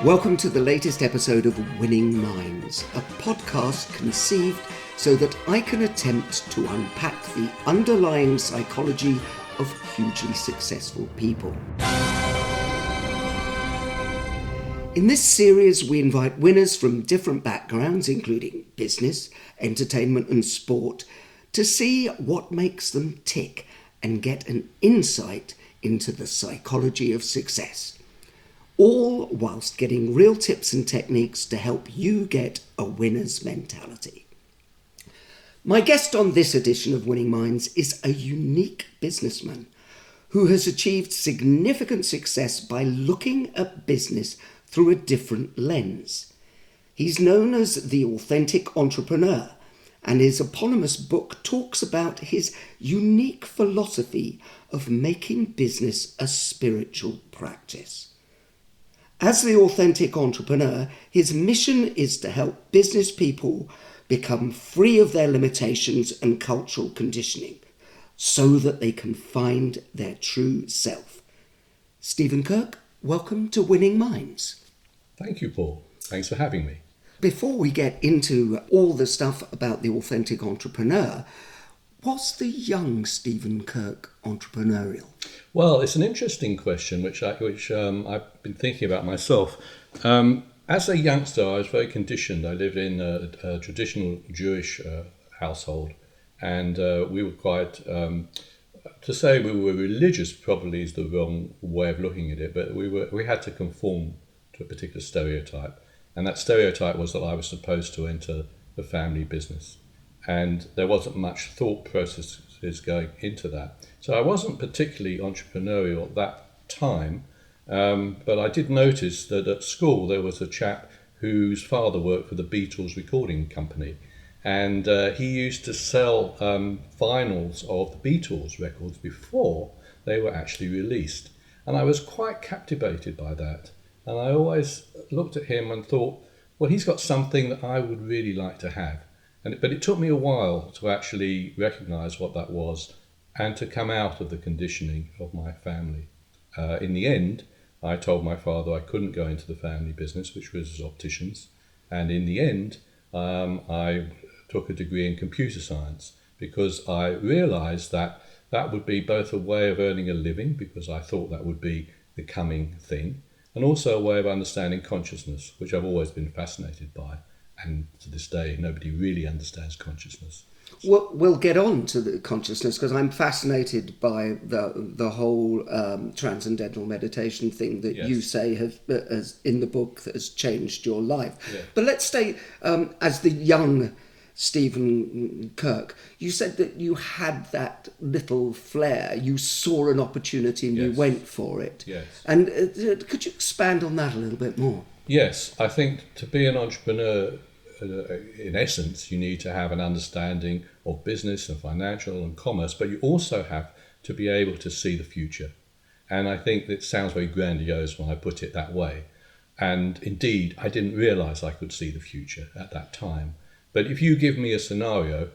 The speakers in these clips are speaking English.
Welcome to the latest episode of Winning Minds, a podcast conceived so that I can attempt to unpack the underlying psychology of hugely successful people. In this series, we invite winners from different backgrounds, including business, entertainment and sport, to see what makes them tick and get an insight into the psychology of success. All whilst getting real tips and techniques to help you get a winner's mentality. My guest on this edition of Winning Minds is a unique businessman who has achieved significant success by looking at business through a different lens. He's known as the authentic entrepreneur, and his eponymous book talks about his unique philosophy of making business a spiritual practice. As the authentic entrepreneur, his mission is to help business people become free of their limitations and cultural conditioning so that they can find their true self. Stephen Kirk, welcome to Winning Minds. Thank you, Paul. Thanks for having me. Before we get into all the stuff about the authentic entrepreneur, was the young Stephen Kirk entrepreneurial? Well, it's an interesting question, which I've been thinking about myself. As a youngster, I was very conditioned. I lived in a traditional Jewish household, and we were quite, to say we were religious probably is the wrong way of looking at it, but we had to conform to a particular stereotype. And that stereotype was that I was supposed to enter the family business. And there wasn't much thought processes going into that. So I wasn't particularly entrepreneurial at that time, but I did notice that at school there was a chap whose father worked for the Beatles recording company, and he used to sell vinyls of the Beatles records before they were actually released. And I was quite captivated by that. And I always looked at him and thought, well, he's got something that I would really like to have. But it took me a while to actually recognise what that was and to come out of the conditioning of my family. In the end, I told my father I couldn't go into the family business, which was opticians. And in the end, I took a degree in computer science because I realised that that would be both a way of earning a living, because I thought that would be the coming thing, and also a way of understanding consciousness, which I've always been fascinated by. And to this day, nobody really understands consciousness. Well, we'll get on to the consciousness because I'm fascinated by the whole transcendental meditation thing that you say has in the book that has changed your life. Yeah. But let's stay as the young Stephen Kirk. You said that you had that little flair. You saw an opportunity and you went for it. Yes. And could you expand on that a little bit more? Yes, I think to be an entrepreneur, in essence, you need to have an understanding of business and financial and commerce, but you also have to be able to see the future. And I think it sounds very grandiose when I put it that way. And indeed, I didn't realise I could see the future at that time. But if you give me a scenario,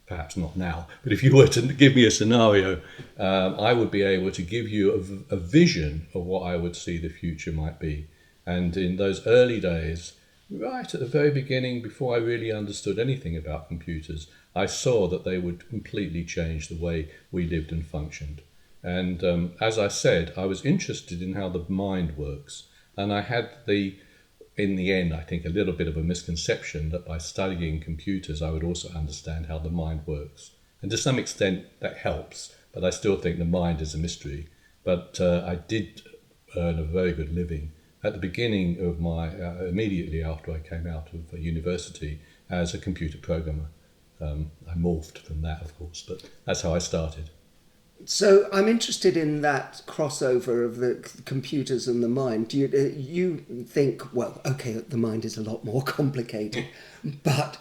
perhaps not now, but if you were to give me a scenario, I would be able to give you a vision of what I would see the future might be. And in those early days, right at the very beginning, before I really understood anything about computers, I saw that they would completely change the way we lived and functioned. And as I said, I was interested in how the mind works. And I had in the end, I think, a little bit of a misconception that by studying computers, I would also understand how the mind works. And to some extent, that helps, but I still think the mind is a mystery. But I did earn a very good living at the beginning of my, immediately after I came out of university, as a computer programmer. I morphed from that, of course, but that's how I started. So I'm interested in that crossover of the computers and the mind. Do you think, well, okay, the mind is a lot more complicated, but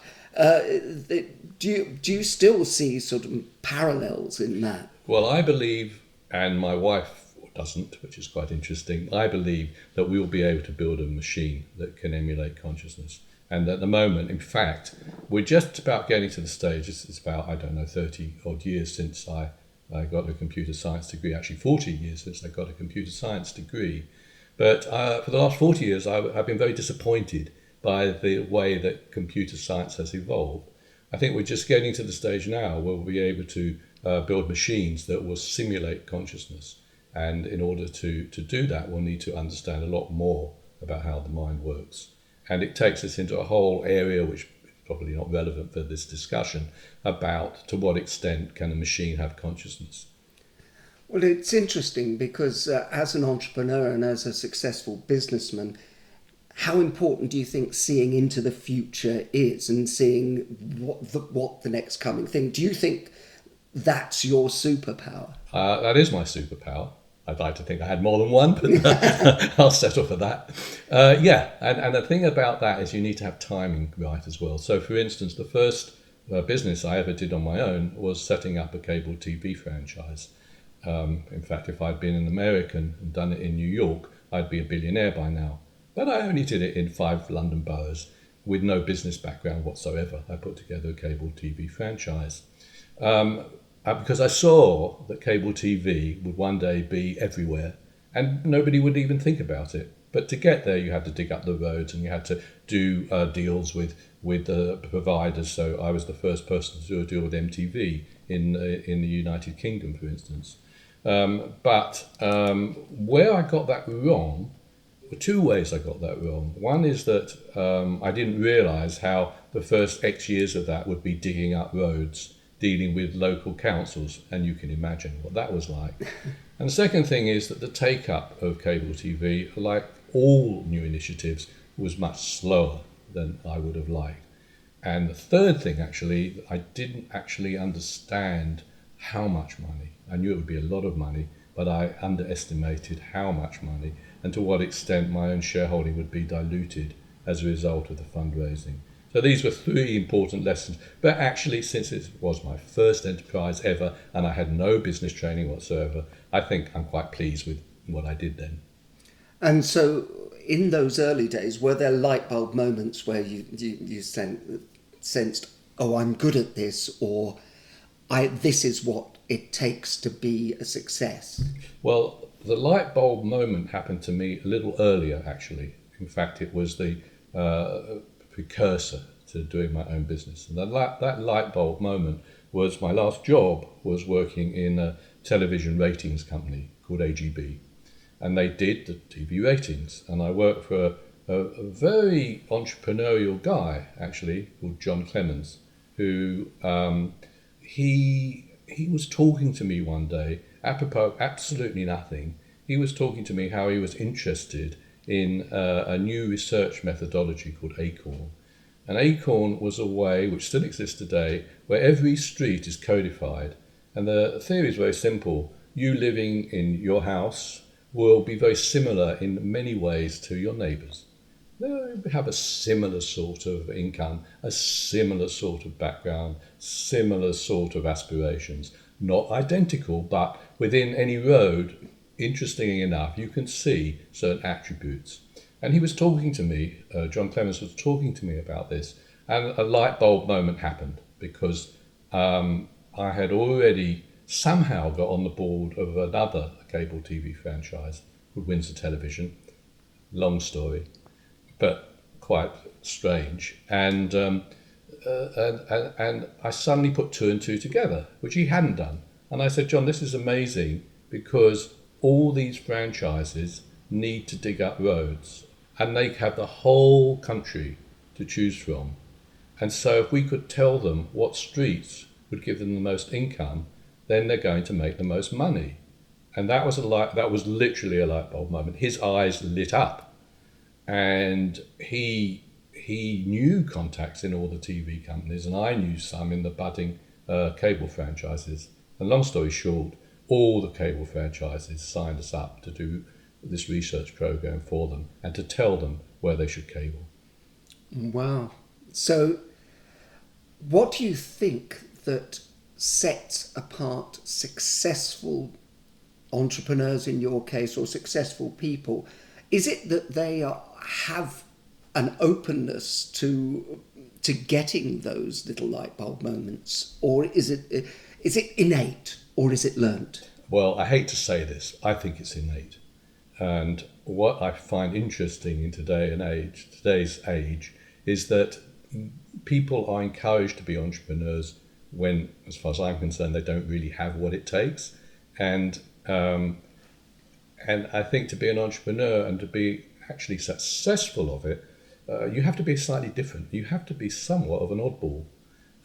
do you still see sort of parallels in that? Well, I believe, and my wife doesn't, which is quite interesting, I believe that we will be able to build a machine that can emulate consciousness. And at the moment, in fact, we're just about getting to the stage, it's about, 30 odd years since I got a computer science degree, actually 40 years since I got a computer science degree, But for the last 40 years, I've been very disappointed by the way that computer science has evolved. I think we're just getting to the stage now where we'll be able to build machines that will simulate consciousness. And in order to do that, we'll need to understand a lot more about how the mind works. And it takes us into a whole area which is probably not relevant for this discussion about to what extent can a machine have consciousness. Well, it's interesting because as an entrepreneur and as a successful businessman, how important do you think seeing into the future is and seeing what the next coming thing? Do you think that's your superpower? That is my superpower. I'd like to think I had more than one, but I'll settle for that. Yeah, and the thing about that is you need to have timing right as well. So, for instance, the first business I ever did on my own was setting up a cable TV franchise. In fact, if I'd been an American and done it in New York, I'd be a billionaire by now. But I only did it in 5 London boroughs with no business background whatsoever. I put together a cable TV franchise. Because I saw that cable TV would one day be everywhere and nobody would even think about it. But to get there, you had to dig up the roads and you had to do deals with the providers. So I was the first person to do a deal with MTV in the United Kingdom, for instance. But where I got that wrong, were 2 ways I got that wrong. One is that I didn't realise how the first X years of that would be digging up roads, dealing with local councils, and you can imagine what that was like. And the second thing is that the take-up of cable TV, like all new initiatives, was much slower than I would have liked. And the third thing, actually, I didn't actually understand how much money. I knew it would be a lot of money, but I underestimated how much money and to what extent my own shareholding would be diluted as a result of the fundraising. So these were 3 important lessons. But actually, since it was my first enterprise ever and I had no business training whatsoever, I think I'm quite pleased with what I did then. And so in those early days, were there light bulb moments where you sensed, oh, I'm good at this, or this is what it takes to be a success? Well, the light bulb moment happened to me a little earlier, actually. In fact, it was the precursor to doing my own business. And that light bulb moment was my last job was working in a television ratings company called AGB. And they did the TV ratings. And I worked for a very entrepreneurial guy, actually, called John Clemens, who he was talking to me one day, apropos absolutely nothing. He was talking to me how he was interested in a new research methodology called Acorn. And Acorn was a way, which still exists today, where every street is codified. And the theory is very simple. You living in your house will be very similar in many ways to your neighbours. They have a similar sort of income, a similar sort of background, similar sort of aspirations. Not identical, but within any road, interestingly enough, you can see certain attributes. And he was talking to me, John Clemens was talking to me about this, and a light bulb moment happened because I had already somehow got on the board of another cable TV franchise called Windsor Television. Long story, but quite strange. And I suddenly put 2 and 2 together, which he hadn't done. And I said, John, this is amazing because all these franchises need to dig up roads and they have the whole country to choose from. And so if we could tell them what streets would give them the most income, then they're going to make the most money. And that was literally a light bulb moment. His eyes lit up, and he knew contacts in all the TV companies, and I knew some in the budding cable franchises. And long story short, all the cable franchises signed us up to do this research program for them and to tell them where they should cable. Wow. So what do you think that sets apart successful entrepreneurs in your case, or successful people? Is it that they have an openness to getting those little light bulb moments, or is it innate, or is it learnt? Well, I hate to say this, I think it's innate. And what I find interesting in today's age, is that people are encouraged to be entrepreneurs when, as far as I'm concerned, they don't really have what it takes. And and I think to be an entrepreneur and to be actually successful of it, you have to be slightly different. You have to be somewhat of an oddball,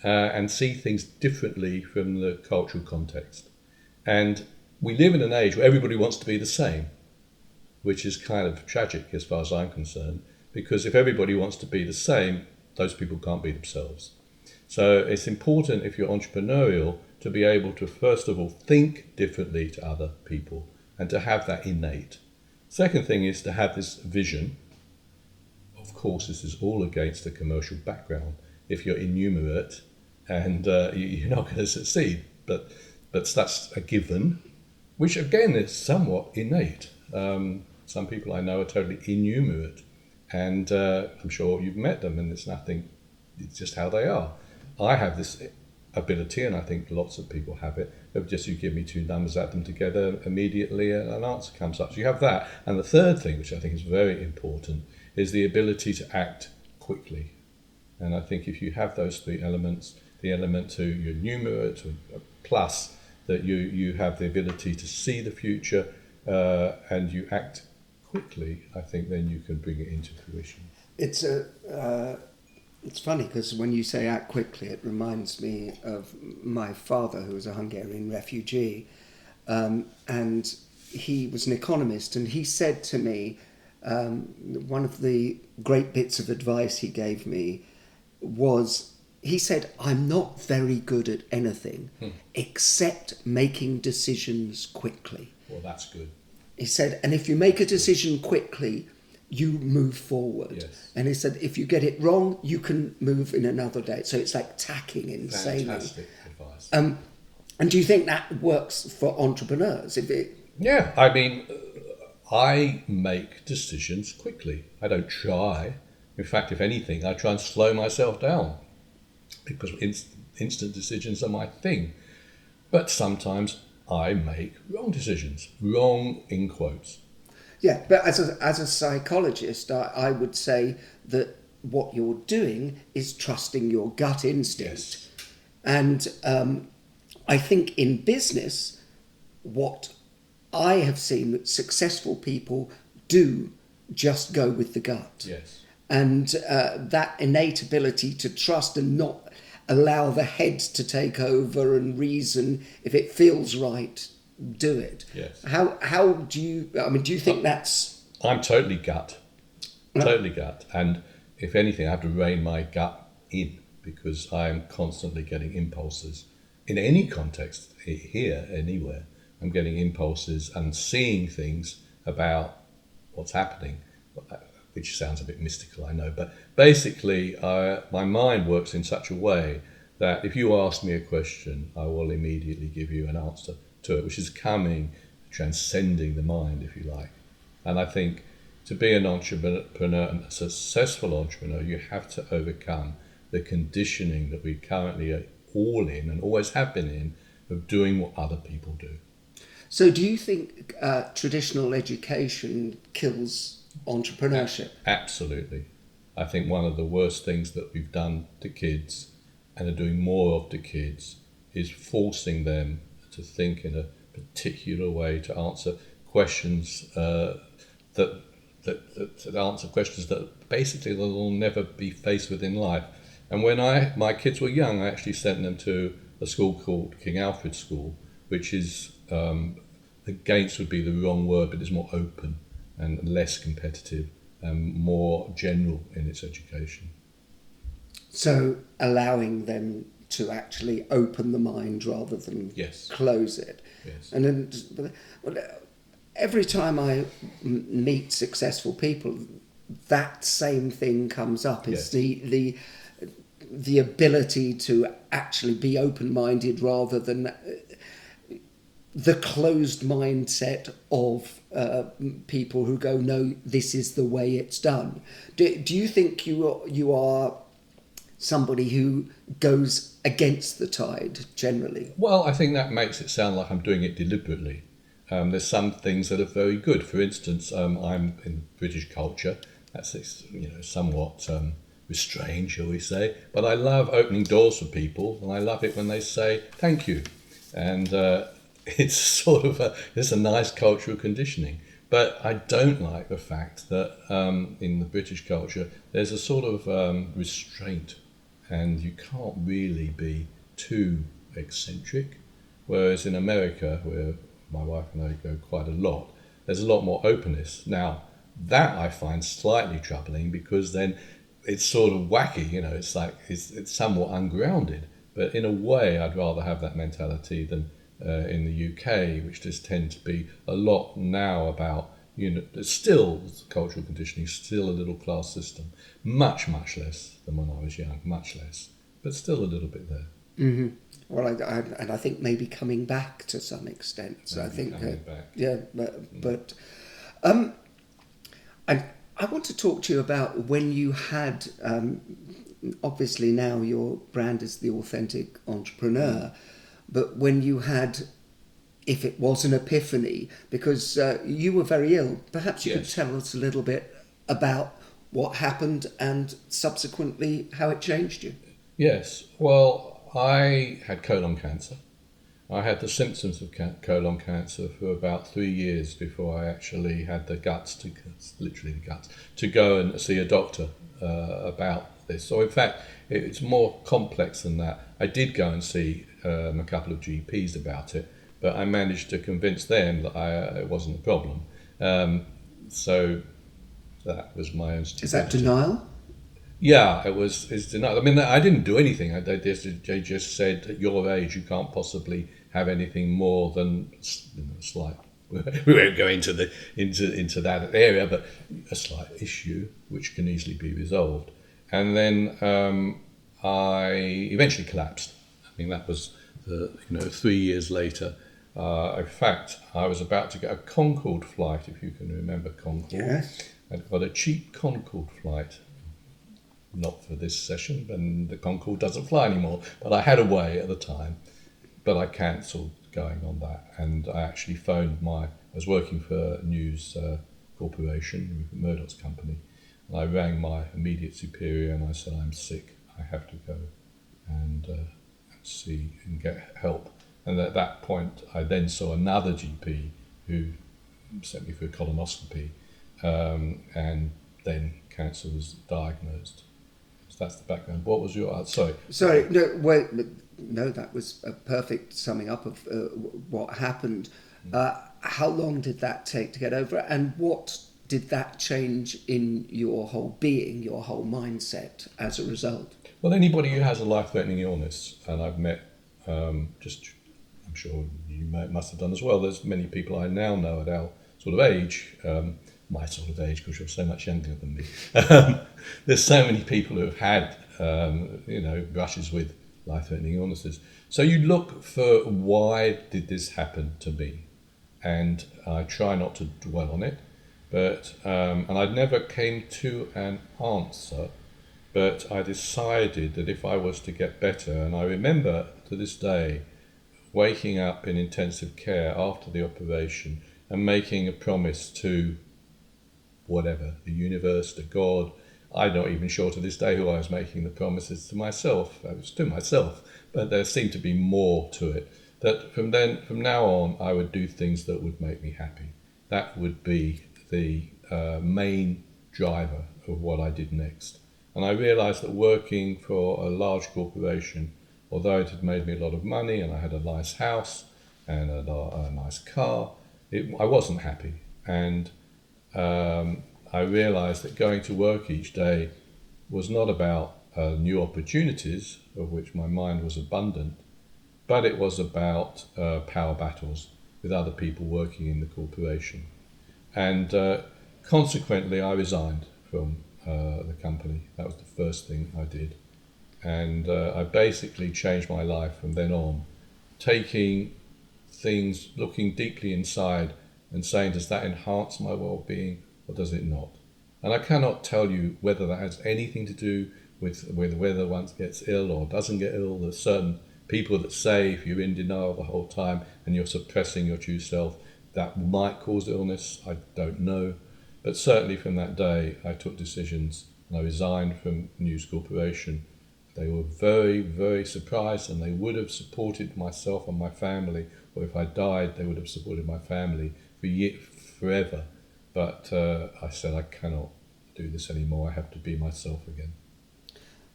and see things differently from the cultural context. And we live in an age where everybody wants to be the same, which is kind of tragic as far as I'm concerned, because if everybody wants to be the same, those people can't be themselves. So it's important, if you're entrepreneurial, to be able to first of all think differently to other people and to have that innate. Second thing is to have this vision. Of course, this is all against a commercial background. If you're innumerate, and you're not going to succeed, but that's a given, which again is somewhat innate. Some people I know are totally innumerate, and I'm sure you've met them, and it's nothing, it's just how they are. I have this ability, and I think lots of people have it, of just you give me two numbers, add them together, immediately an answer comes up. So you have that. And the third thing, which I think is very important, is the ability to act quickly. And I think if you have those three elements, the element to your numerate, plus that you have the ability to see the future, and you act quickly, I think then you can bring it into fruition. It's funny because when you say act quickly, it reminds me of my father, who was a Hungarian refugee, and he was an economist, and he said to me, one of the great bits of advice he gave me was, he said, I'm not very good at anything except making decisions quickly. Well, that's good. He said, and if you make a decision quickly, you move forward. Yes. And he said, if you get it wrong, you can move in another day. So it's like tacking insanely. Fantastic advice. And do you think that works for entrepreneurs? Yeah, I mean, I make decisions quickly. I don't try. In fact, if anything, I try and slow myself down, because instant decisions are my thing. But sometimes I make wrong decisions, wrong in quotes. Yeah, but as a psychologist, I would say that what you're doing is trusting your gut instinct. Yes. And I think in business, what I have seen that successful people do just go with the gut. Yes. And that innate ability to trust and not allow the head to take over and reason, if it feels right, do it. Yes. How do you think that's... I'm totally gut. Totally gut. And if anything, I have to rein my gut in, because I'm constantly getting impulses. In any context, here, anywhere, I'm getting impulses and seeing things about what's happening, which sounds a bit mystical, I know. But basically, my mind works in such a way that if you ask me a question, I will immediately give you an answer to it, which is transcending the mind, if you like. And I think to be an entrepreneur, and a successful entrepreneur, you have to overcome the conditioning that we currently are all in and always have been in, of doing what other people do. So do you think traditional education kills entrepreneurship? Absolutely. I think one of the worst things that we've done to kids, and are doing more of to kids, is forcing them to think in a particular way, to answer questions that answer questions that basically they'll never be faced with in life. And when my kids were young, I actually sent them to a school called King Alfred School, which is against would be the wrong word, but is more open and less competitive and more general in its education. So allowing them to actually open the mind rather than close it. Yes. And then, every time I meet successful people, that same thing comes up. Is the ability to actually be open-minded rather than the closed mindset of people who go, no, this is the way it's done. Do you think you are somebody who goes against the tide generally? Well, I think that makes it sound like I'm doing it deliberately. There's some things that are very good. For instance, I'm in British culture. That's somewhat restrained, shall we say? But I love opening doors for people, and I love it when they say thank you, and it's sort of it's a nice cultural conditioning. But I don't like the fact that in the British culture there's a sort of restraint, and you can't really be too eccentric. Whereas in America, where my wife and I go quite a lot, there's a lot more openness. Now, that I find slightly troubling, because then it's sort of wacky, it's like it's somewhat ungrounded. But in a way, I'd rather have that mentality than in the UK, which does tend to be a lot now about, there's still cultural conditioning, still a little class system, much less than when I was young, much less, but still a little bit there. Mm-hmm. Well, I think maybe coming back to some extent. So Maybe I think, coming back. yeah, but I want to talk to you about when you had, obviously now your brand is the Authentic Entrepreneur, but when you had, if it was an epiphany, because you were very ill. Perhaps you could Yes. tell us a little bit about what happened and subsequently how it changed you. Yes, well, I had colon cancer. I had the symptoms of colon cancer for about 3 years before I actually had the guts, literally the guts, to go and see a doctor about this. So in fact, it's more complex than that. I did go and see a couple of GPs about it, but I managed to convince them that it wasn't a problem. So that was my own stupidity. Is that denial? Yeah, it's denied. I mean, I didn't do anything. They just said, at your age, you can't possibly have anything more than slight. We won't go into that area, but a slight issue which can easily be resolved. And then I eventually collapsed. I mean, that was 3 years later. In fact, I was about to get a Concorde flight, if you can remember Concorde. Yes. I'd got a cheap Concorde flight. Not for this session, and the Concorde doesn't fly anymore. But I had a way at the time, but I cancelled going on that. And I actually phoned I was working for a news corporation, Murdoch's company, and I rang my immediate superior and I said, I'm sick, I have to go and see and get help. And at that point, I then saw another GP who sent me for a colonoscopy, and then cancer was diagnosed. That's the background. What was your... Sorry. No, wait. No, that was a perfect summing up of what happened. How long did that take to get over? And what did that change in your whole being, your whole mindset as a result? Well, anybody who has a life-threatening illness, and I've met, I'm sure you must have done as well, there's many people I now know at our sort of age, my sort of age, because you're so much younger than me. There's so many people who have had, brushes with life-threatening illnesses. So you look for, why did this happen to me? And I try not to dwell on it, but and I never came to an answer. But I decided that if I was to get better, and I remember to this day waking up in intensive care after the operation and making a promise to whatever, the universe, to God. I'm not even sure to this day who I was making the promises to myself. I was to myself, but there seemed to be more to it. That from now on, I would do things that would make me happy. That would be the main driver of what I did next. And I realised that working for a large corporation, although it had made me a lot of money and I had a nice house and a nice car, I wasn't happy. And I realised that going to work each day was not about new opportunities, of which my mind was abundant, but it was about power battles with other people working in the corporation. And consequently, I resigned from the company. That was the first thing I did. And I basically changed my life from then on, taking things, looking deeply inside and saying, does that enhance my well-being or does it not? And I cannot tell you whether that has anything to do with whether one gets ill or doesn't get ill. There's certain people that say if you're in denial the whole time and you're suppressing your true self, that might cause illness, I don't know. But certainly from that day, I took decisions and I resigned from News Corporation. They were very, very surprised, and they would have supported myself and my family, or if I died, they would have supported my family forever. But I said, I cannot do this anymore. I have to be myself again.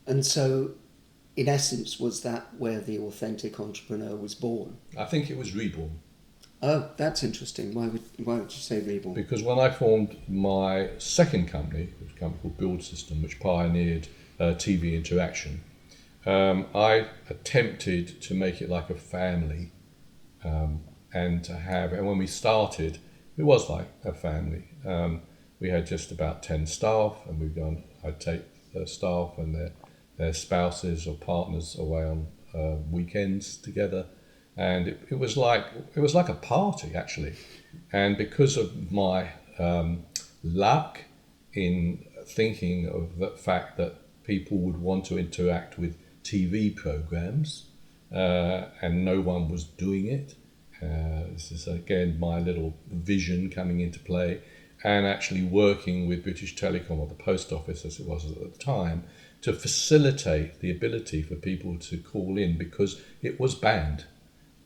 And so, in essence, was that where the authentic entrepreneur was born? I think it was reborn. Oh, that's interesting. Why would you say reborn? Because when I formed my second company, which was a company called Build System, which pioneered TV interaction, I attempted to make it like a family, and to have. And when we started, it was like a family. We had just about 10 staff, and I'd take the staff and their spouses or partners away on weekends together. And it was like a party, actually. And because of my luck in thinking of the fact that people would want to interact with TV programs, and no one was doing it, this is again my little vision coming into play, and actually working with British Telecom, or the Post Office as it was at the time, to facilitate the ability for people to call in, because it was banned.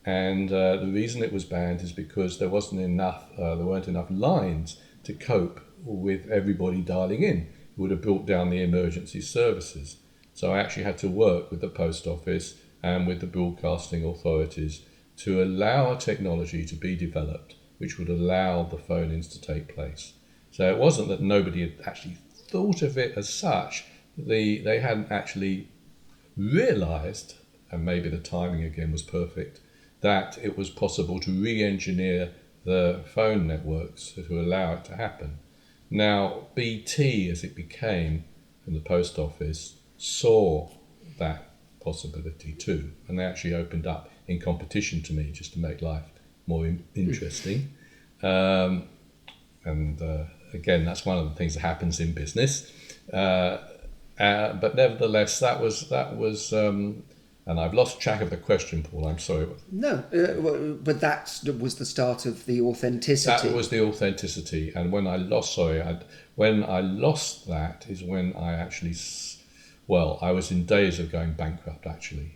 And the reason it was banned is because there weren't enough lines to cope with everybody dialing in. It would have brought down the emergency services. So I actually had to work with the Post Office and with the broadcasting authorities to allow a technology to be developed which would allow the phone-ins to take place. So it wasn't that nobody had actually thought of it as such. They hadn't actually realised, and maybe the timing again was perfect, that it was possible to re-engineer the phone networks to allow it to happen. Now, BT, as it became from the Post Office, saw that possibility too, and they actually opened up in competition to me just to make life more interesting. And again, that's one of the things that happens in business. But nevertheless, that was. And I've lost track of the question, Paul. I'm sorry. No, but that was the start of the authenticity. That was the authenticity, and when I lost that is when I actually, I was in days of going bankrupt actually,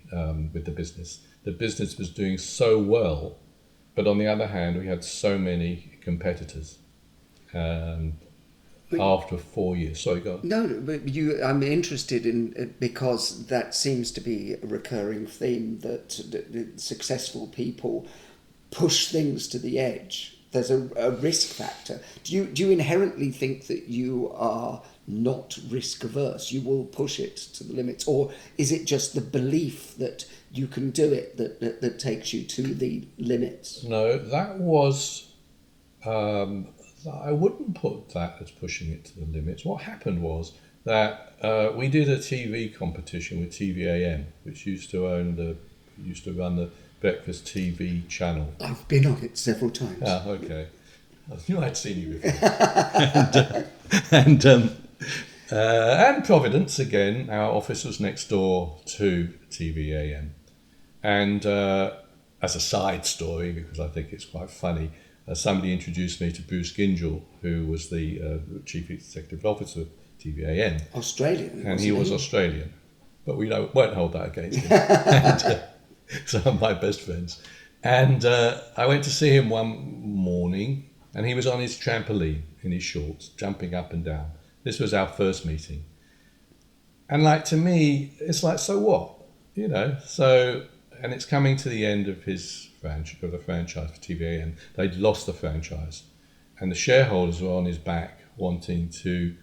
with the business. The business was doing so well, but on the other hand, we had so many competitors. After 4 years, sorry, go on. No, but I'm interested in, because that seems to be a recurring theme, that successful people push things to the edge. There's a risk factor. Do you inherently think that you are not risk averse? You will push it to the limits, or is it just the belief that you can do it that takes you to the limits? No, that was. I wouldn't put that as pushing it to the limits. What happened was that we did a TV competition with TVAM, which used to run the breakfast TV channel. I've been on it several times. Ah, okay. I knew I'd seen you before. And Providence again. Our office was next door to TVAM, and as a side story, because I think it's quite funny. Somebody introduced me to Bruce Gingell, who was the Chief Executive Officer of TVAM. Australian. And he was Australian. But we won't hold that against him. And, some of my best friends. And I went to see him one morning, and he was on his trampoline in his shorts, jumping up and down. This was our first meeting. And to me, it's like, so what? So, and it's coming to the end of the franchise for TVAM. They'd lost the franchise, and the shareholders were on his back, wanting to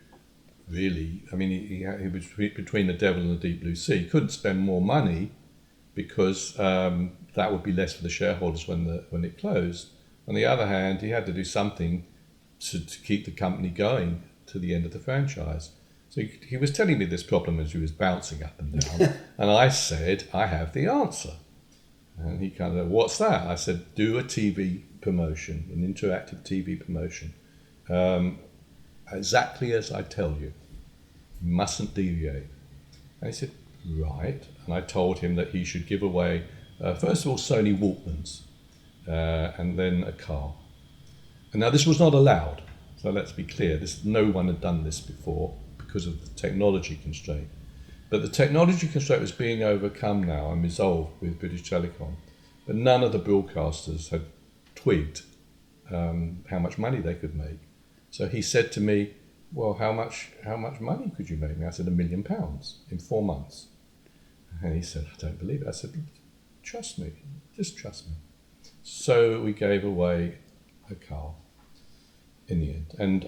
really. I mean, he was between the devil and the deep blue sea. He couldn't spend more money because that would be less for the shareholders when it closed. On the other hand, he had to do something to keep the company going to the end of the franchise. So he was telling me this problem as he was bouncing up and down, and I said, I have the answer. And he kind of, what's that? I said, do a TV promotion, an interactive TV promotion, exactly as I tell you. You mustn't deviate. And he said, right. And I told him that he should give away, first of all, Sony Walkmans, and then a car. And now this was not allowed, so let's be clear. No one had done this before because of the technology constraint. But the technology constraint was being overcome now and resolved with British Telecom. But none of the broadcasters had twigged how much money they could make. So he said to me, well, how much money could you make? And I said, £1 million in 4 months. And he said, I don't believe it. I said, trust me, just trust me. So we gave away a car in the end. And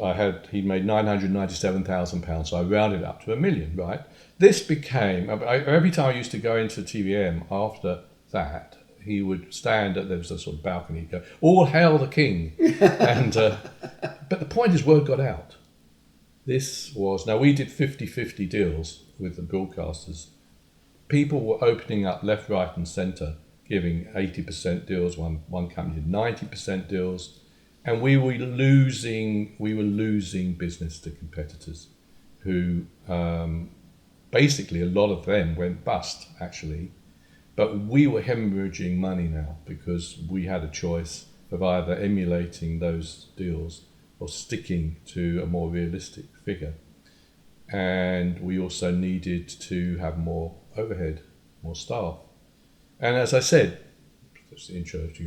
he made £997,000, so I rounded up to £1 million, right? This became, every time I used to go into TVM after that, he would stand there was a sort of balcony, he'd go, all hail the king. But the point is, word got out. Now we did 50-50 deals with the broadcasters. People were opening up left, right and centre, giving 80% deals. One company did 90% deals. And we were losing business to competitors who, basically a lot of them went bust actually. But we were hemorrhaging money now because we had a choice of either emulating those deals or sticking to a more realistic figure. And we also needed to have more overhead, more staff. And as I said, that's the intro to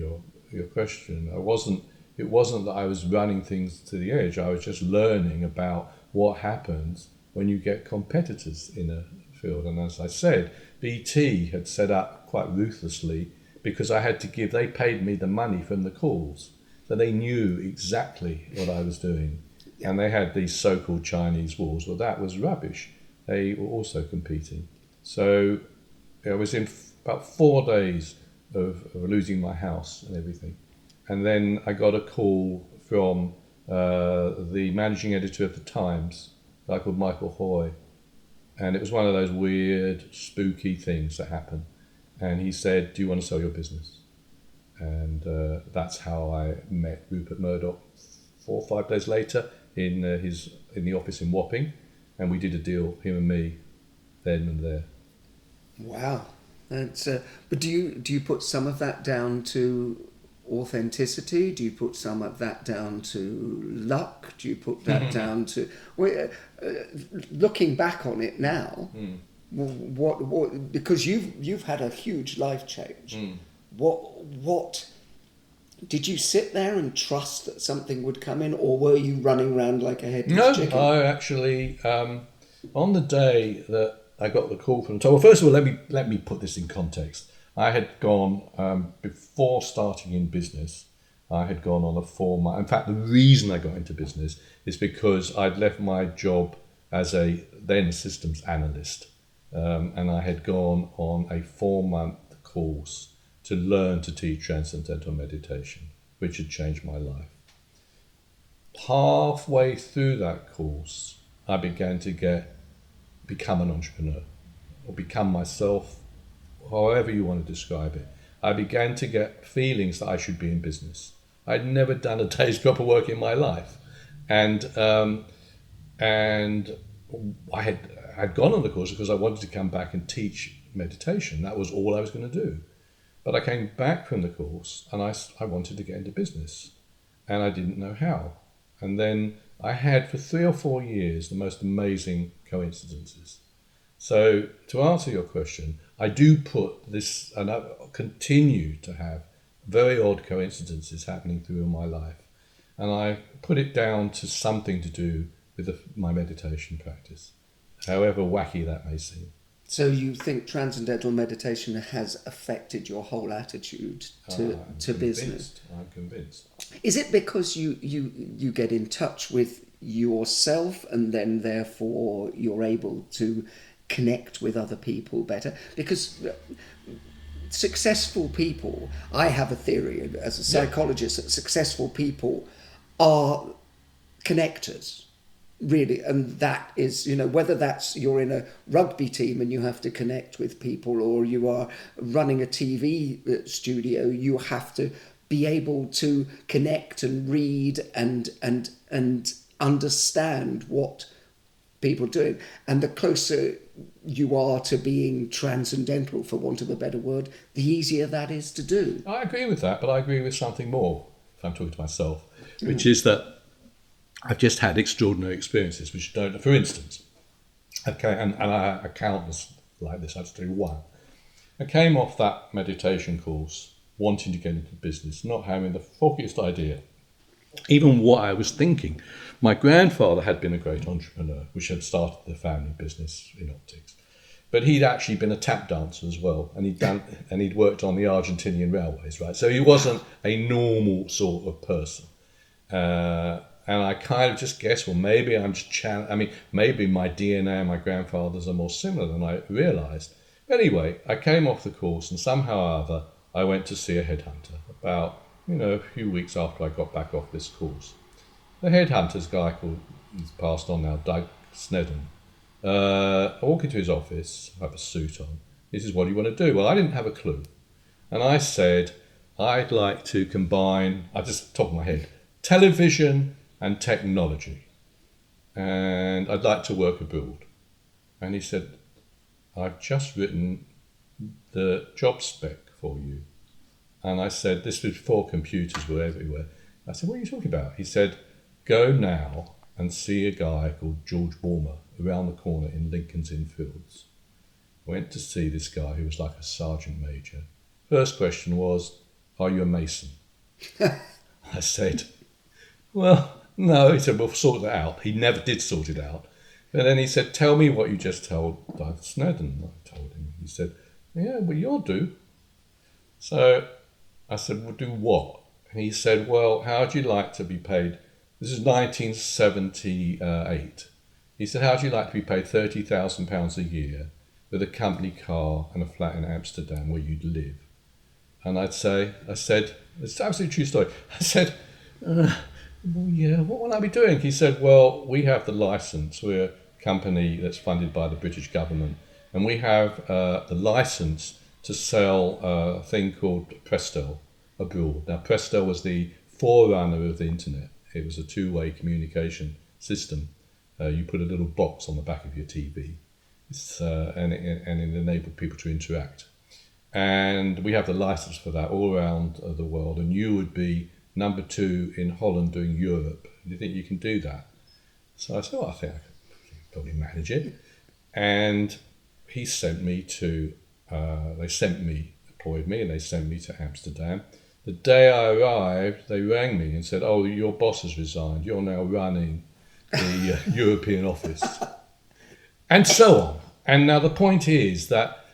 your question, it wasn't that I was running things to the edge, I was just learning about what happens when you get competitors in a field. And as I said, BT had set up quite ruthlessly because they paid me the money from the calls. So they knew exactly what I was doing. And they had these so-called Chinese walls. Well, that was rubbish. They were also competing. So I was in about 4 days of losing my house and everything. And then I got a call from the managing editor of the Times, a guy called Michael Hoy. And it was one of those weird, spooky things that happen. And he said, do you want to sell your business? And that's how I met Rupert Murdoch 4 or 5 days later in the office in Wapping. And we did a deal, him and me, then and there. Wow. That's, but do you put some of that down to authenticity? Do you put some of that down to luck? Do you put that down to... looking back on it now, what because you've had a huge life change. What did you sit there and trust that something would come in, or were you running around like a headless chicken? No, I actually on the day that I got the call from the top. Well, first of all, let me put this in context. I had gone before starting in business. I had gone on a 4 month. In fact, the reason I got into business is because I'd left my job as a then systems analyst, and I had gone on a 4-month course to learn to teach transcendental meditation, which had changed my life. Halfway through that course, I began to become an entrepreneur, or become myself, however you want to describe it. I began to get feelings that I should be in business. I'd never done a day's proper work in my life, and I'd gone on the course because I wanted to come back and teach meditation. That was all I was going to do. But I came back from the course and I wanted to get into business, and I didn't know how. And then I had for 3 or 4 years the most amazing coincidences. So to answer your question, I do put this, and I continue to have very odd coincidences happening through my life. And I put it down to something to do with my meditation practice, however wacky that may seem. So you think transcendental meditation has affected your whole attitude to business? I'm convinced. Is it because you get in touch with yourself and then therefore you're able to connect with other people better? Because successful people, I have a theory as a psychologist that successful people are connectors. Really, and that is, whether that's you're in a rugby team and you have to connect with people, or you are running a TV studio, you have to be able to connect and read and understand what people are doing. And the closer you are to being transcendental, for want of a better word, the easier that is to do. I agree with that, but I agree with something more. if I'm talking to myself, which is that I've just had extraordinary experiences which don't, for instance, okay, and I countless like this, I'll just do one. I came off that meditation course wanting to get into business, not having the foggiest idea, even what I was thinking. My grandfather had been a great entrepreneur, which had started the family business in optics. But he'd actually been a tap dancer as well, and he'd worked on the Argentinian railways, right? So he wasn't a normal sort of person. And I kind of just guessed, well, maybe I'm just maybe my DNA and my grandfather's are more similar than I realised. But anyway, I came off the course, and somehow or other, I went to see a headhunter about, a few weeks after I got back off this course. The headhunter's guy called, he's passed on now, Doug Snedden. I walk into his office, I have a suit on. He says, what do you want to do? Well, I didn't have a clue. And I said, I'd like to combine, just top of my head, television and technology. And I'd like to work abroad. And he said, I've just written the job spec for you. And I said, this was before computers were everywhere. I said, what are you talking about? He said, go now and see a guy called George Warmer around the corner in Lincoln's Inn Fields. Went to see this guy who was like a sergeant major. First question was, are you a Mason? I said, well, no. He said, we'll sort it out. He never did sort it out. But then he said, tell me what you just told Doug Snedden. I told him. He said, yeah, well, you'll do. So I said, well, do what? And he said, well, how'd you like to be paid? This is 1978. He said, how'd you like to be paid £30,000 a year with a company car and a flat in Amsterdam where you'd live? And I said, it's an absolutely true story. I said, well, yeah, what will I be doing? He said, well, we have the license. We're a company that's funded by the British government. And we have the license to sell a thing called Prestel abroad. Now, Prestel was the forerunner of the internet. It was a two-way communication system. You put a little box on the back of your TV, and it enabled people to interact. And we have the license for that all around the world. And you would be number 2 in Holland doing Europe. Do you think you can do that? So I said, I think I could probably manage it. And he sent me to, employed me, and they sent me to Amsterdam. The day I arrived, they rang me and said, oh, your boss has resigned. You're now running the European office. And so on. And now the point is that,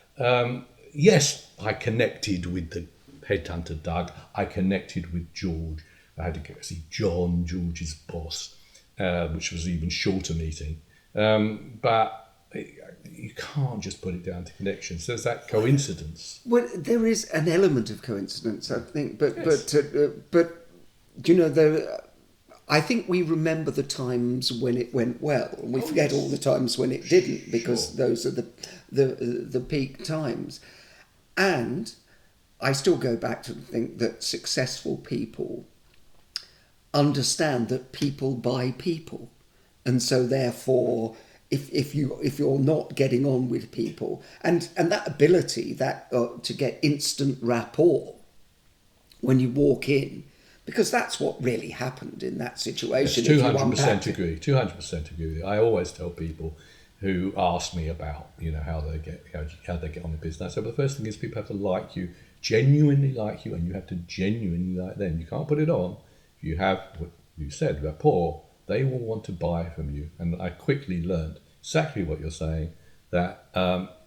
yes, I connected with the headhunter, Doug. I connected with George. I had to go see John, George's boss, which was an even shorter meeting. But you can't just put it down to connections. There's that coincidence. Well, there is an element of coincidence, I think, but Yes. I think we remember the times when it went well, and we forget all the times when it didn't, because those are the peak times. And I still go back to think that successful people understand that people buy people, and so therefore, if you're not getting on with people, and that ability to get instant rapport when you walk in, because that's what really happened in that situation. Yes, 200% agree. 200% agree. I always tell people who ask me about how they get on the business. I say, well, the first thing is people have to like you, genuinely like you, and you have to genuinely like them. You can't put it on. If you have what you said, rapport, they will want to buy from you. And I quickly learned exactly what you're saying, that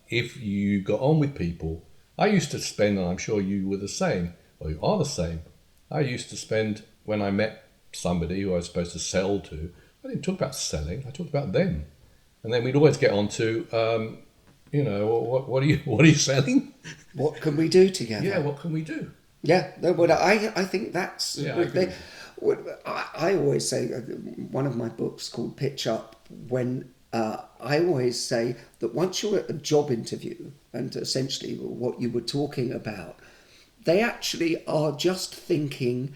if you got on with people, I used to spend, and I'm sure you were the same, or you are the same, I used to spend, when I met somebody who I was supposed to sell to, I didn't talk about selling, I talked about them. And then we'd always get on to, what are you selling? What can we do together? Yeah, what can we do? Yeah, no, but I think that's... Yeah, I always say, one of my books called Pitch Up, when I always say that once you're at a job interview, and essentially what you were talking about, they actually are just thinking,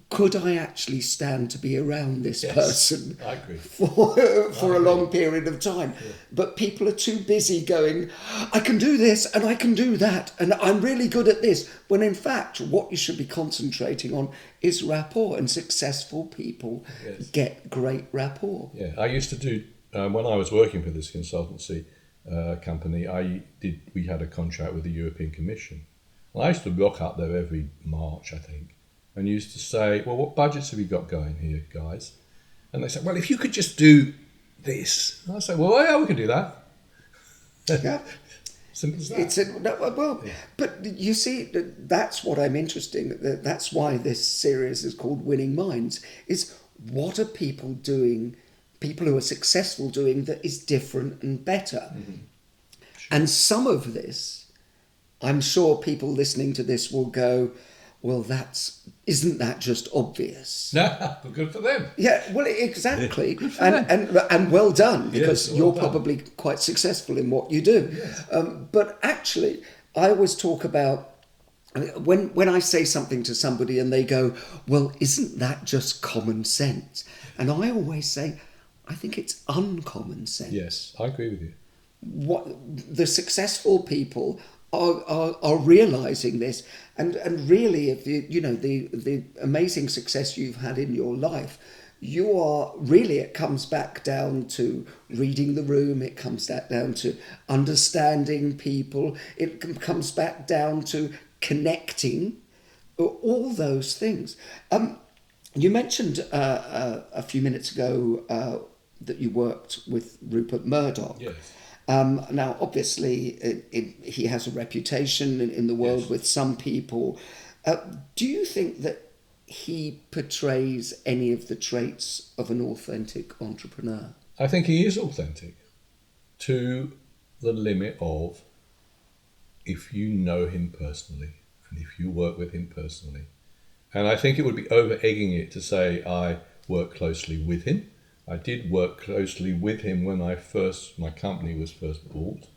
could I actually stand to be around this Yes, person I agree. for a long period of time? Yeah. But people are too busy going, I can do this and I can do that and I'm really good at this. When in fact, what you should be concentrating on is rapport, and successful people get great rapport. Yeah, I used to do, when I was working for this consultancy company, we had a contract with the European Commission. And I used to rock up there every March, I think, and used to say, well, what budgets have you got going here, guys? And they said, well, if you could just do this. And I say, well, yeah, we can do that. Yeah. Simple as that. But you see, that's what I'm interested in. That's why this series is called Winning Minds, is what are people doing, people who are successful doing that is different and better. Mm-hmm. Sure. And some of this, I'm sure people listening to this will go, well, isn't that just obvious? No, good for them. Yeah, well, exactly. Good for them. And well done, because yes, you're probably quite successful in what you do. Yes. But actually, I always talk about, when I say something to somebody and they go, well, isn't that just common sense? And I always say, I think it's uncommon sense. Yes, I agree with you. What the successful people are realizing this, and really, if the amazing success you've had in your life, it comes back down to reading the room. It comes back down to understanding people. It comes back down to connecting. All those things. You mentioned a few minutes ago that you worked with Rupert Murdoch. Yes. Now, obviously, he has a reputation in the world with some people. Do you think that he portrays any of the traits of an authentic entrepreneur? I think he is authentic to the limit of, if you know him personally and if you work with him personally. And I think it would be over-egging it to say I work closely with him. I did work closely with him when my company was first bought.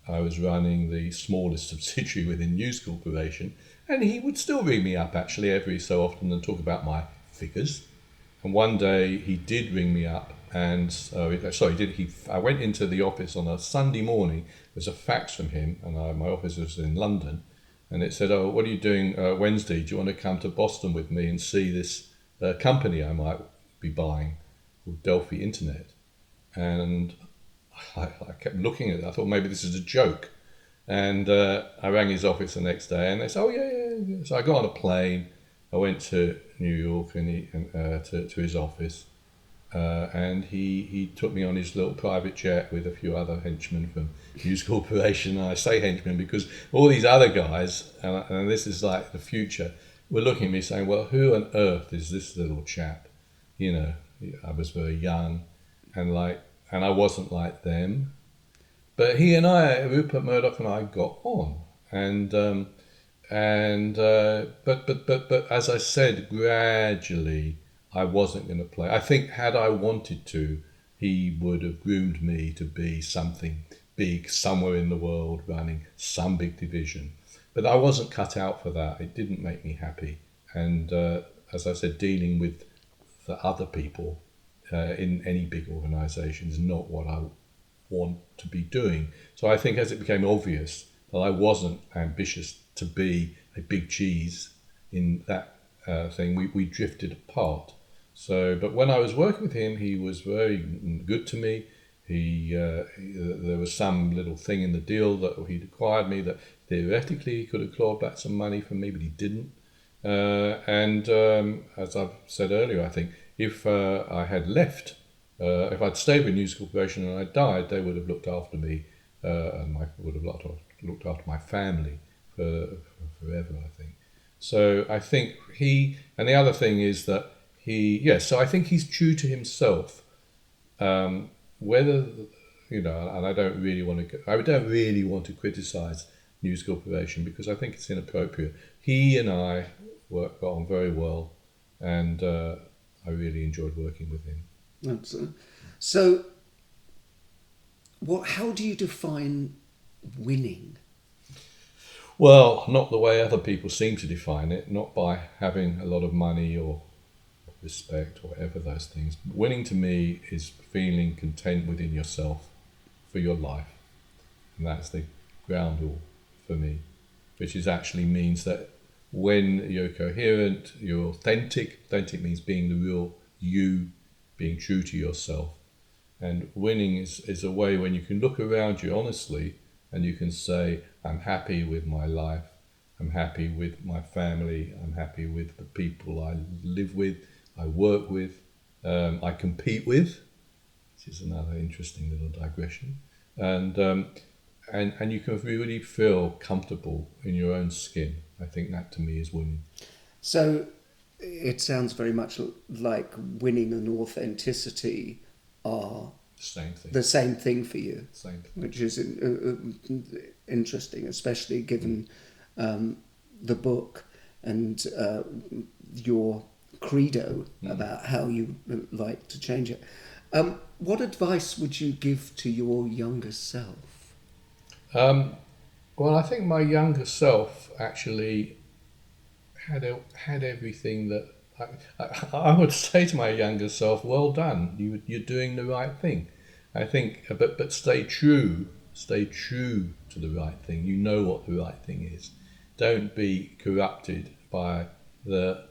I was running the smallest subsidiary within News Corporation, and he would still ring me up actually every so often and talk about my figures. And one day he did ring me up, and I went into the office on a Sunday morning. There was a fax from him, and my office was in London, and it said, "Oh, what are you doing Wednesday? Do you want to come to Boston with me and see this company I might be buying called Delphi Internet?" And I kept looking at it. I thought maybe this is a joke. And I rang his office the next day, and they said, "Oh yeah." So I got on a plane. I went to New York and to his office, and he took me on his little private jet with a few other henchmen from News Corporation. And I say henchmen because all these other guys, and this is like the future, were looking at me saying, "Well, who on earth is this little chap?" I was very young, and I wasn't like them. But Rupert Murdoch and I got on, but as I said, gradually I wasn't going to play. I think had I wanted to, he would have groomed me to be something big somewhere in the world, running some big division. But I wasn't cut out for that. It didn't make me happy. And as I said, dealing with the other people in any big organisation is not what I want to be doing. So I think as it became obvious that I wasn't ambitious to be a big cheese in that thing, we drifted apart. So, but when I was working with him, he was very good to me. There was some little thing in the deal that he'd acquired me that theoretically he could have clawed back some money from me, but he didn't. As I've said earlier, I think if I had left, if I'd stayed with News Corporation and I died, they would have looked after me, and would have looked after my family for forever, I think. So I think and the other thing is that so I think he's true to himself. Whether, and I don't really want to criticise News Corporation because I think it's inappropriate. He and I got on very well, and I really enjoyed working with him. So, how do you define winning? Well, not the way other people seem to define it, not by having a lot of money or respect or whatever those things. Winning to me is feeling content within yourself for your life. And that's the ground rule for me, which is actually means that when you're coherent, you're authentic. Authentic means being the real you, being true to yourself. And winning is a way when you can look around you honestly and you can say, I'm happy with my life, I'm happy with my family, I'm happy with the people I live with, I work with, I compete with, which is another interesting little digression. And you can really feel comfortable in your own skin. I think that to me is winning. So it sounds very much like winning and authenticity are Same thing. the same thing for you, Same thing. which is interesting, especially given the book and your credo about how you like to change it. What advice would you give to your younger self? Well, I think my younger self actually had everything that I would say to my younger self. Well done, you're doing the right thing. I think, but stay true to the right thing. You know what the right thing is. Don't be corrupted by the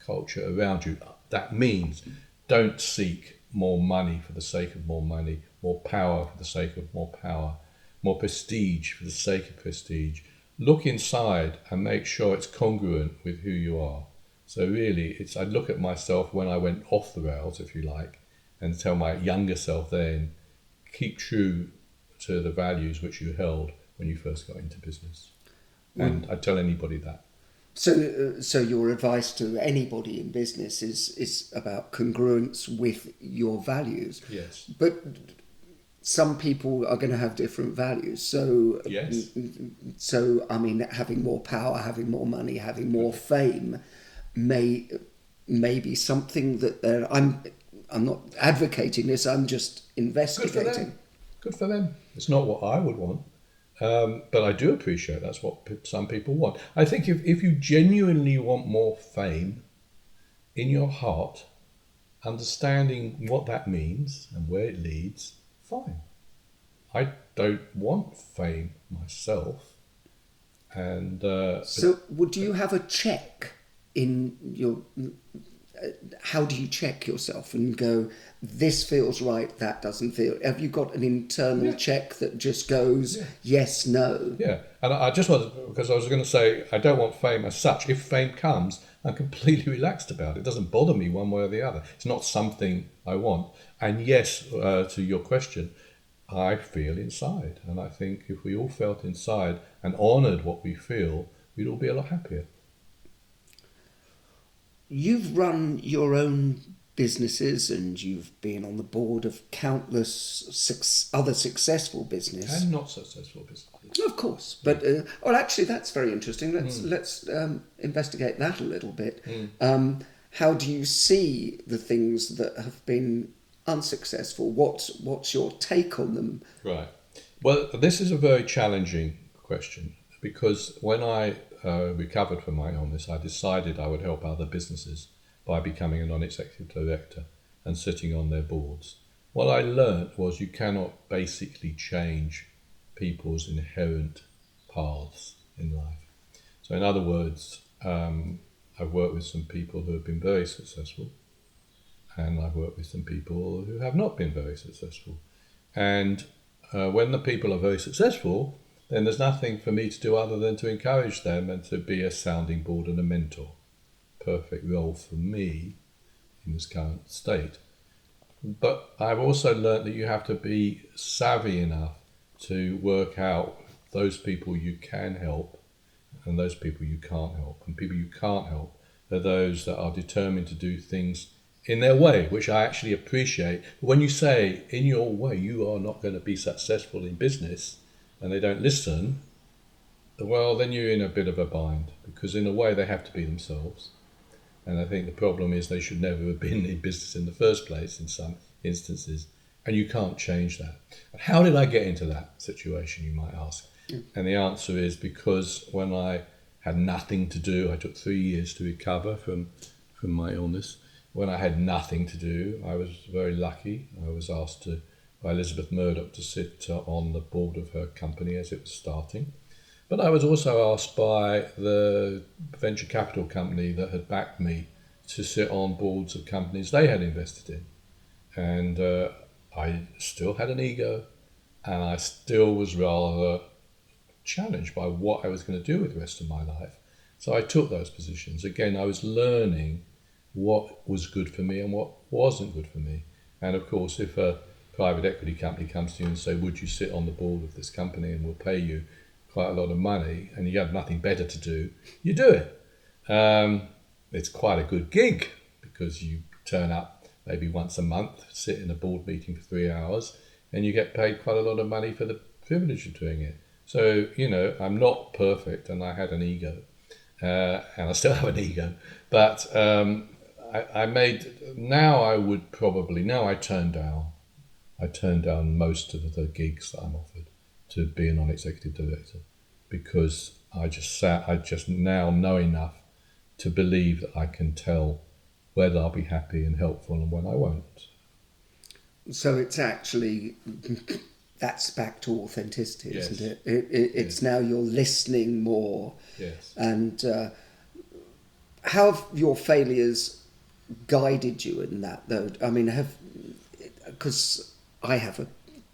culture around you. That means don't seek more money for the sake of more money, more power for the sake of more power, more prestige for the sake of prestige. Look inside and make sure it's congruent with who you are. So really, I look at myself when I went off the rails, if you like, and tell my younger self then, keep true to the values which you held when you first got into business. And I tell anybody that. So your advice to anybody in business is about congruence with your values. Yes. But some people are going to have different values. So Yes. So I mean, having more power, having more money, having more fame may be something that I'm not advocating this. I'm just investigating. Good for them. It's not what I would want. But I do appreciate that's what some people want. I think if you genuinely want more fame in your heart, understanding what that means and where it leads, fine. I don't want fame myself. And So would you have a check in your... how do you check yourself and go, this feels right, that doesn't feel... Have you got an internal check that just goes, yes, no? Yeah, and I just wanted, because I was going to say, I don't want fame as such. If fame comes, I'm completely relaxed about it. It doesn't bother me one way or the other. It's not something I want. And yes, to your question, I feel inside. And I think if we all felt inside and honoured what we feel, we'd all be a lot happier. You've run your own businesses and you've been on the board of countless other successful business. And not so successful businesses. Of course. But, well, actually, that's very interesting. Let's investigate that a little bit. How do you see the things that have been unsuccessful? What's your take on them? Right. Well, this is a very challenging question because when I recovered from my illness, I decided I would help other businesses by becoming a non-executive director and sitting on their boards. What I learned was you cannot basically change people's inherent paths in life. So in other words, I've worked with some people who have been very successful, and I've worked with some people who have not been very successful. And when the people are very successful, then there's nothing for me to do other than to encourage them and to be a sounding board and a mentor. Perfect role for me in this current state. But I've also learned that you have to be savvy enough to work out those people you can help and those people you can't help. And people you can't help are those that are determined to do things in their way, which I actually appreciate. When you say, in your way, you are not going to be successful in business, and they don't listen, well, then you're in a bit of a bind, because in a way they have to be themselves. And I think the problem is they should never have been in business in the first place in some instances, and you can't change that. How did I get into that situation, you might ask? And the answer is because when I had nothing to do, I took 3 years to recover from my illness. When I had nothing to do, I was very lucky. I was asked by Elizabeth Murdoch to sit on the board of her company as it was starting. But I was also asked by the venture capital company that had backed me to sit on boards of companies they had invested in. And I still had an ego, and I still was rather challenged by what I was going to do with the rest of my life. So I took those positions. Again, I was learning what was good for me and what wasn't good for me. And of course, if a private equity company comes to you and say, would you sit on the board of this company and we'll pay you quite a lot of money, and you have nothing better to do, you do it. It's quite a good gig because you turn up maybe once a month, sit in a board meeting for 3 hours, and you get paid quite a lot of money for the privilege of doing it. So, I'm not perfect, and I had an ego, and I still have an ego, but now I turn down most of the gigs that I'm offered to be a non-executive director, because I just now know enough to believe that I can tell whether I'll be happy and helpful and when I won't. So it's actually, that's back to authenticity, Yes. isn't it? It's now you're listening more. Yes. And how have your failures guided you in that, though? I mean, because I have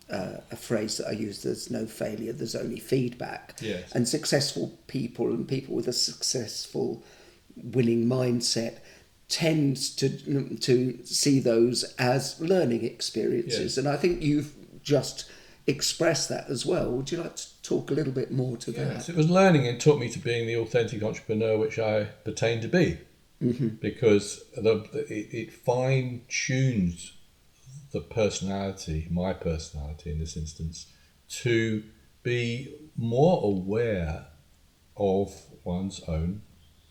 a phrase that I use: "There's no failure, there's only feedback." Yes. And successful people and people with a successful, winning mindset tends to see those as learning experiences. Yes. And I think you've just expressed that as well. Would you like to talk a little bit more to Yes, that? it was learning and taught me to being the authentic entrepreneur which I pertain to be, because it fine-tunes the personality, my personality in this instance, to be more aware of one's own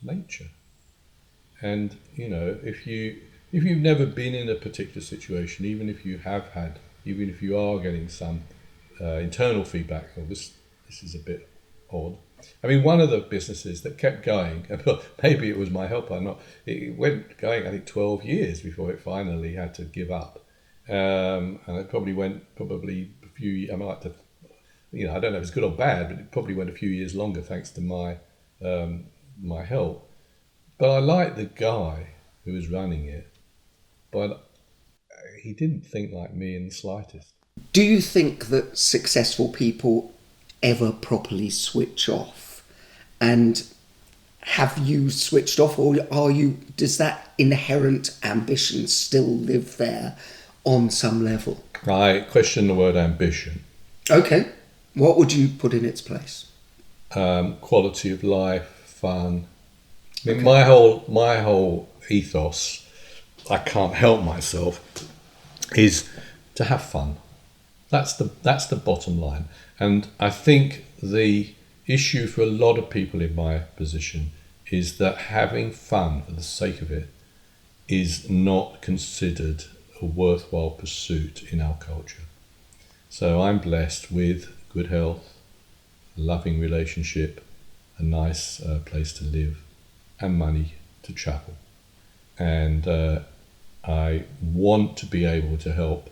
nature. And if you've never been in a particular situation, even if you are getting some internal feedback, oh, this is a bit odd. I mean, one of the businesses that kept going, maybe it was my help or not, it went going, I think, 12 years before it finally had to give up. And it probably went a few, I don't know if it's good or bad, but it probably went a few years longer thanks to my help. But I liked the guy who was running it, but he didn't think like me in the slightest. Do you think that successful people ever properly switch off? And have you switched off, or does that inherent ambition still live there on some level? I question the word ambition. Okay. What would you put in its place? Quality of life, fun. I mean, Okay. my whole ethos, I can't help myself, is to have fun. That's the bottom line. And I think the issue for a lot of people in my position is that having fun for the sake of it is not considered a worthwhile pursuit in our culture. So I'm blessed with good health, a loving relationship, a nice place to live, and money to travel. And I want to be able to help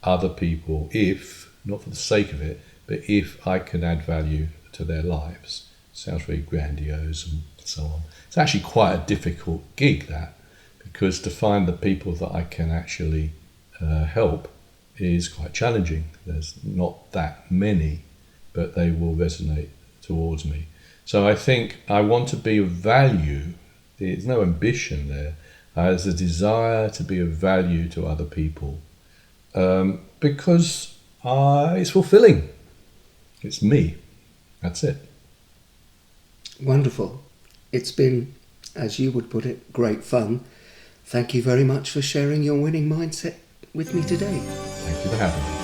other people if, not for the sake of it, but if I can add value to their lives. Sounds very grandiose and so on. It's actually quite a difficult gig, that, because to find the people that I can actually help is quite challenging. There's not that many, but they will resonate towards me. So I think I want to be of value. There's no ambition there. There's a desire to be of value to other people because it's fulfilling. It's me. That's it. Wonderful. It's been, as you would put it, great fun. Thank you very much for sharing your winning mindset with me today. Thank you for having me.